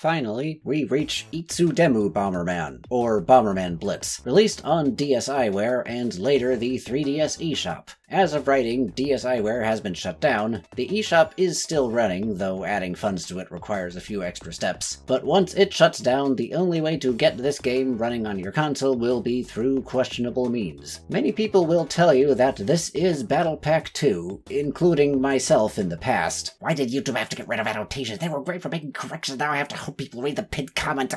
Finally, we reach Itsudemu Bomberman, or Bomberman Blitz, released on DSiWare and later the 3DS eShop. As of writing, DSiWare has been shut down. The eShop is still running, though adding funds to it requires a few extra steps. But once it shuts down, the only way to get this game running on your console will be through questionable means. Many people will tell you that this is Battle Pack 2, including myself in the past. Why did YouTube have to get rid of annotations? They were great for making corrections, now I have to hope people read the pinned comments.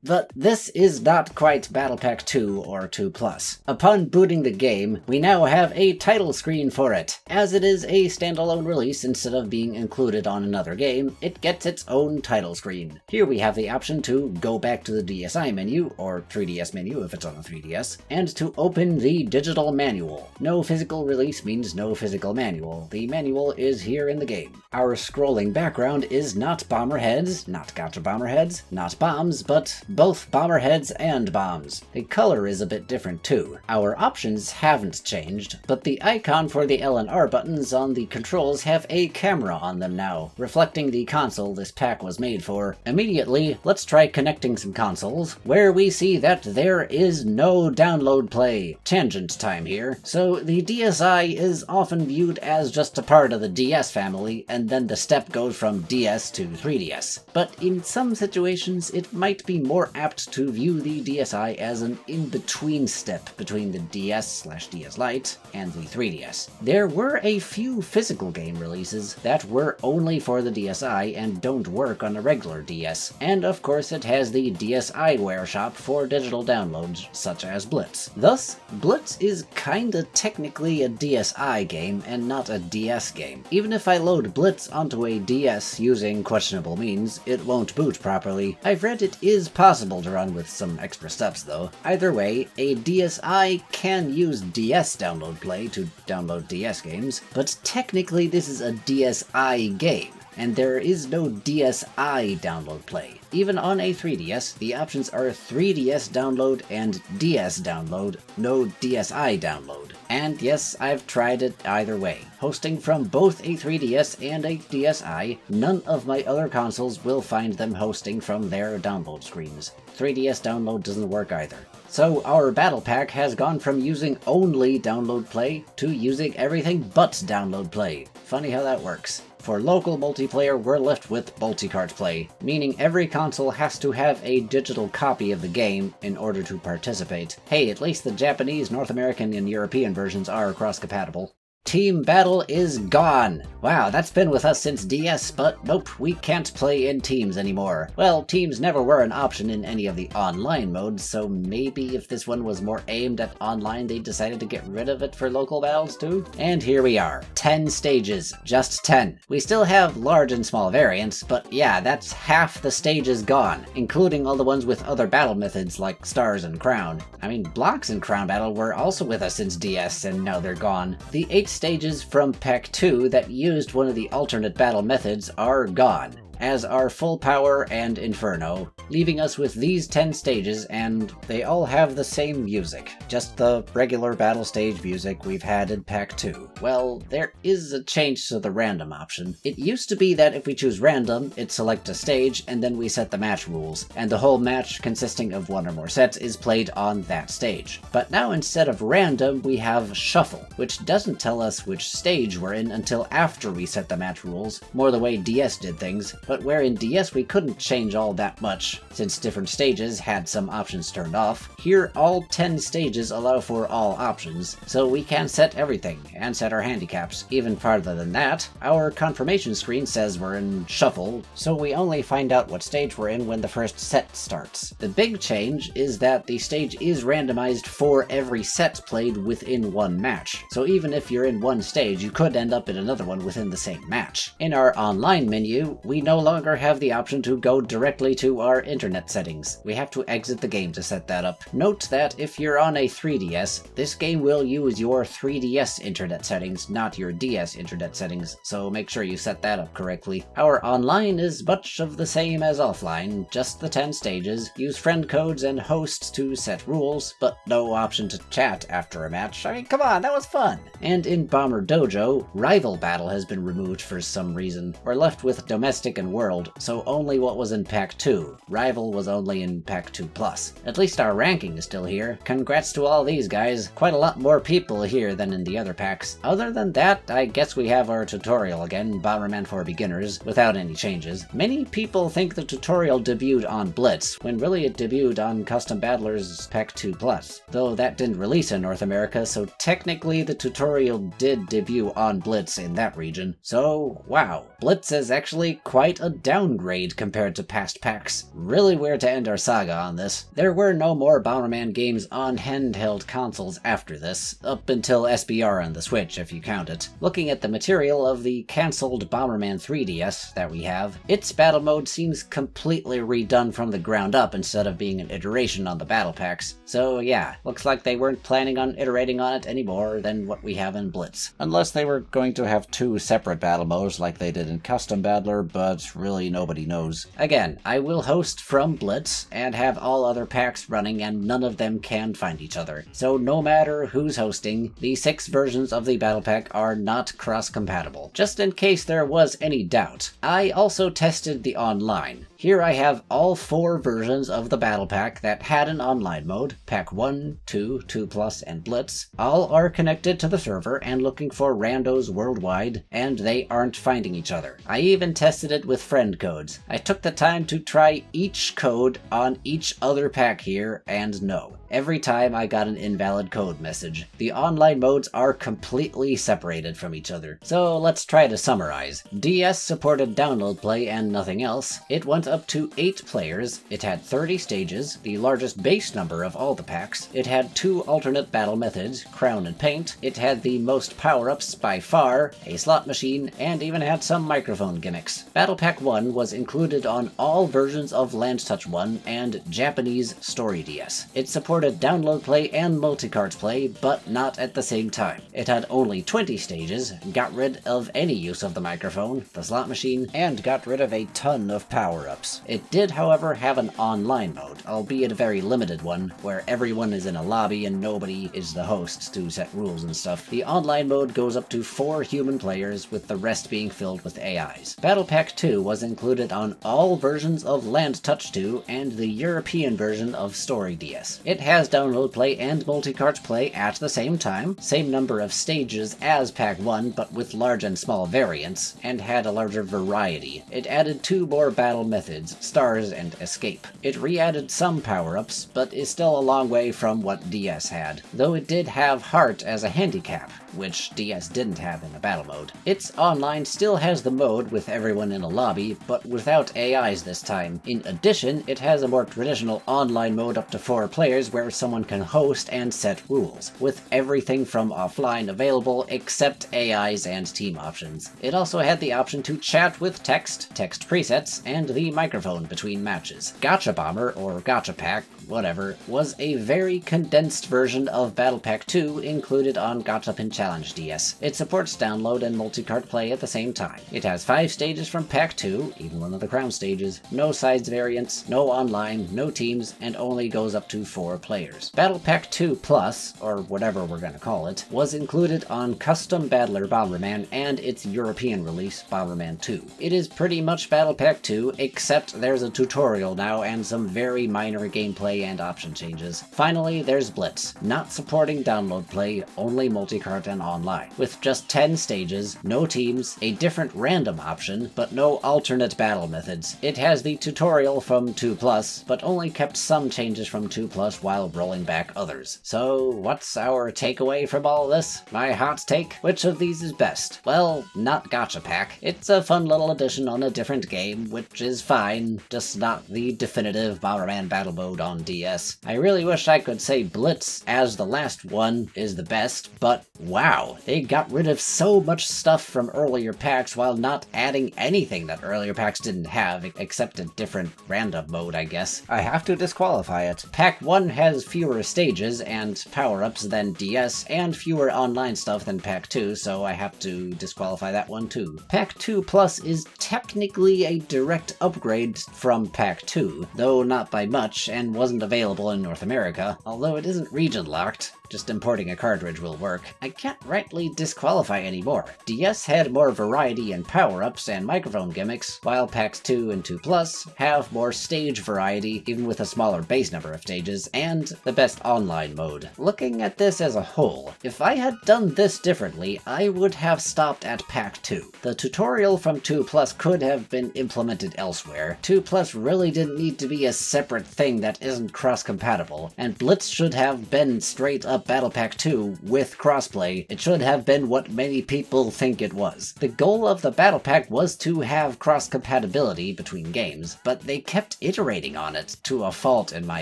But this is not quite Battle Pack 2 or 2+. Upon booting the game, we now have a title screen for it. As it is a standalone release instead of being included on another game, it gets its own title screen. Here we have the option to go back to the DSi menu, or 3DS menu if it's on a 3DS, and to open the digital manual. No physical release means no physical manual. The manual is here in the game. Our scrolling background is not bomber heads, not gotcha bomber heads, not bombs, but both bomber heads and bombs. The color is a bit different too. Our options haven't changed, but the icon for the L and R buttons on the controls have a camera on them now, reflecting the console this pack was made for. Immediately, let's try connecting some consoles, where we see that there is no download play. Tangent time here. So the DSi is often viewed as just a part of the DS family, and then the step goes from DS to 3DS. But in some situations, it might be more apt to view the DSi as an in-between step between the DS/DS Lite and the 3DS. There were a few physical game releases that were only for the DSi and don't work on a regular DS, and of course it has the DSiWare shop for digital downloads, such as Blitz. Thus, Blitz is kinda technically a DSi game and not a DS game. Even if I load Blitz onto a DS using questionable means, it won't boot properly. I've read it is possible to run with some extra steps though. Either way, a DSi can use DS download play to download DS games, but technically this is a DSi game, and there is no DSi download play. Even on a 3DS, the options are 3DS download and DS download, no DSi download. And yes, I've tried it either way. Hosting from both a 3DS and a DSi, none of my other consoles will find them hosting from their download screens. 3DS download doesn't work either. So our battle pack has gone from using only download play to using everything but download play. Funny how that works. For local multiplayer, we're left with multi-cart play, meaning every console has to have a digital copy of the game in order to participate. Hey, at least the Japanese, North American, and European versions are cross-compatible. Team Battle is gone! Wow, that's been with us since DS, but nope, we can't play in teams anymore. Well, teams never were an option in any of the online modes, so maybe if this one was more aimed at online, they decided to get rid of it for local battles too? And here we are. 10 stages. Just 10. We still have large and small variants, but yeah, that's half the stages gone, including all the ones with other battle methods like Stars and Crown. I mean, Blocks and Crown Battle were also with us since DS, and now they're gone. The 8 stages from Pack 2 that used one of the alternate battle methods are gone, as are Full Power and Inferno, leaving us with these 10 stages, and they all have the same music, just the regular battle stage music we've had in Pack 2. Well, there is a change to the random option. It used to be that if we choose random, it selects a stage, and then we set the match rules, and the whole match, consisting of one or more sets, is played on that stage. But now instead of random, we have shuffle, which doesn't tell us which stage we're in until after we set the match rules, more the way DS did things. But where in DS we couldn't change all that much, since different stages had some options turned off, here all 10 stages allow for all options, so we can set everything, and set our handicaps. Even farther than that, our confirmation screen says we're in Shuffle, so we only find out what stage we're in when the first set starts. The big change is that the stage is randomized for every set played within one match, so even if you're in one stage, you could end up in another one within the same match. In our online menu, we no longer have the option to go directly to our internet settings. We have to exit the game to set that up. Note that if you're on a 3DS, this game will use your 3DS internet settings, not your DS internet settings, so make sure you set that up correctly. Our online is much of the same as offline, just the 10 stages, use friend codes and hosts to set rules, but no option to chat after a match. I mean, come on, that was fun! And in Bomber Dojo, Rival Battle has been removed for some reason. We're left with Domestic and American world, so only what was in Pack 2. Rival was only in Pack 2 Plus. At least our ranking is still here. Congrats to all these guys. Quite a lot more people here than in the other packs. Other than that, I guess we have our tutorial again, Bomberman for Beginners, without any changes. Many people think the tutorial debuted on Blitz, when really it debuted on Custom Battlers Pack 2 Plus. Though that didn't release in North America, so technically the tutorial did debut on Blitz in that region. So, wow. Blitz is actually quite a downgrade compared to past packs. Really weird to end our saga on this. There were no more Bomberman games on handheld consoles after this, up until SBR on the Switch if you count it. Looking at the material of the cancelled Bomberman 3DS that we have, its battle mode seems completely redone from the ground up instead of being an iteration on the battle packs. So yeah, looks like they weren't planning on iterating on it any more than what we have in Blitz. Unless they were going to have two separate battle modes like they did in Custom Battler, but really nobody knows. Again, I will host from Blitz and have all other packs running and none of them can find each other. So no matter who's hosting, the 6 versions of the battle pack are not cross-compatible. Just in case there was any doubt, I also tested the online. Here I have all 4 versions of the battle pack that had an online mode, Pack 1, 2, 2 Plus, and Blitz. All are connected to the server and looking for randos worldwide, and they aren't finding each other. I even tested it with friend codes. I took the time to try each code on each other pack here, and no. Every time I got an invalid code message. The online modes are completely separated from each other. So let's try to summarize. DS supported download play and nothing else. It went up to 8 players. It had 30 stages, the largest base number of all the packs. It had 2 alternate battle methods, Crown and Paint. It had the most power-ups by far, a slot machine, and even had some microphone gimmicks. Battle Pack 1 was included on all versions of Land Touch 1 and Japanese Story DS. It supported download play and multi-cards play, but not at the same time. It had only 20 stages, got rid of any use of the microphone, the slot machine, and got rid of a ton of power-ups. It did, however, have an online mode, albeit a very limited one, where everyone is in a lobby and nobody is the host to set rules and stuff. The online mode goes up to 4 human players, with the rest being filled with AIs. Battle Pack 2 was included on all versions of Land Touch 2 and the European version of Story DS. It has download play and multi-cards play at the same time, same number of stages as Pack 1 but with large and small variants, and had a larger variety. It added 2 more battle methods, Stars and Escape. It re-added some power-ups, but is still a long way from what DS had, though it did have Heart as a handicap, which DS didn't have in the battle mode. Its online still has the mode with everyone in a lobby, but without AIs this time. In addition, it has a more traditional online mode up to 4 players where someone can host and set rules, with everything from offline available except AIs and team options. It also had the option to chat with text presets, and the microphone between matches. Gotcha Bomber, or Gotcha Pack, whatever, was a very condensed version of Battle Pack 2 included on Gotcha Pin Challenge DS. It supports download and multi-card play at the same time. It has 5 stages from Pack 2, even one of the Crown stages, no sides variants, no online, no teams, and only goes up to 4 players. Battle Pack 2 Plus, or whatever we're gonna call it, was included on Custom Battler Bomberman and its European release, Bomberman 2. It is pretty much Battle Pack 2, except there's a tutorial now and some very minor gameplay and option changes. Finally, there's Blitz, not supporting download play, only multi-card and online, with just 10 stages, no teams, a different random option, but no alternate battle methods. It has the tutorial from 2 Plus, but only kept some changes from 2 Plus while rolling back others. So what's our takeaway from all this? My hot take? Which of these is best? Well, not Gotcha Pack. It's a fun little addition on a different game, which is fine, just not the definitive Bomberman battle mode on DS. I really wish I could say Blitz, as the last one, is the best, but wow, they got rid of so much stuff from earlier packs while not adding anything that earlier packs didn't have, except a different random mode, I guess. I have to disqualify it. Pack 1 has fewer stages and power-ups than DS, and fewer online stuff than Pack 2, so I have to disqualify that one too. Pack 2 Plus is technically a direct upgrade from Pack 2, though not by much, and wasn't available in North America, although it isn't region locked. Just importing a cartridge will work. I can't rightly disqualify anymore. DS had more variety in power-ups and microphone gimmicks, while packs 2 and 2 Plus have more stage variety, even with a smaller base number of stages, and the best online mode. Looking at this as a whole, if I had done this differently, I would have stopped at pack 2. The tutorial from 2 Plus could have been implemented elsewhere. 2 Plus really didn't need to be a separate thing that isn't cross-compatible, and Blitz should have been straight-up Battle Pack 2 with crossplay. It should have been what many people think it was. The goal of the Battle Pack was to have cross-compatibility between games, but they kept iterating on it, to a fault in my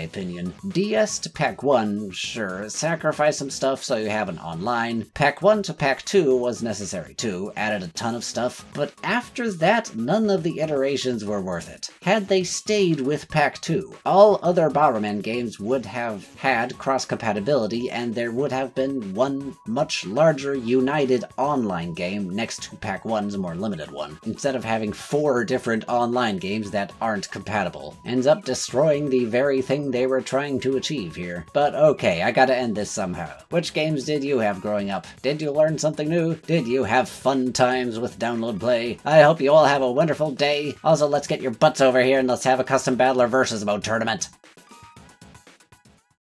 opinion. DS to Pack 1, sure, sacrifice some stuff so you have an online. Pack 1 to Pack 2 was necessary too, added a ton of stuff, but after that, none of the iterations were worth it. Had they stayed with Pack 2, all other Bomberman games would have had cross-compatibility, and there would have been one much larger united online game next to Pack 1's more limited one, instead of having 4 different online games that aren't compatible. Ends up destroying the very thing they were trying to achieve here. But okay, I gotta end this somehow. Which games did you have growing up? Did you learn something new? Did you have fun times with Download Play? I hope you all have a wonderful day. Also, let's get your butts over here and let's have a custom battler versus mode tournament.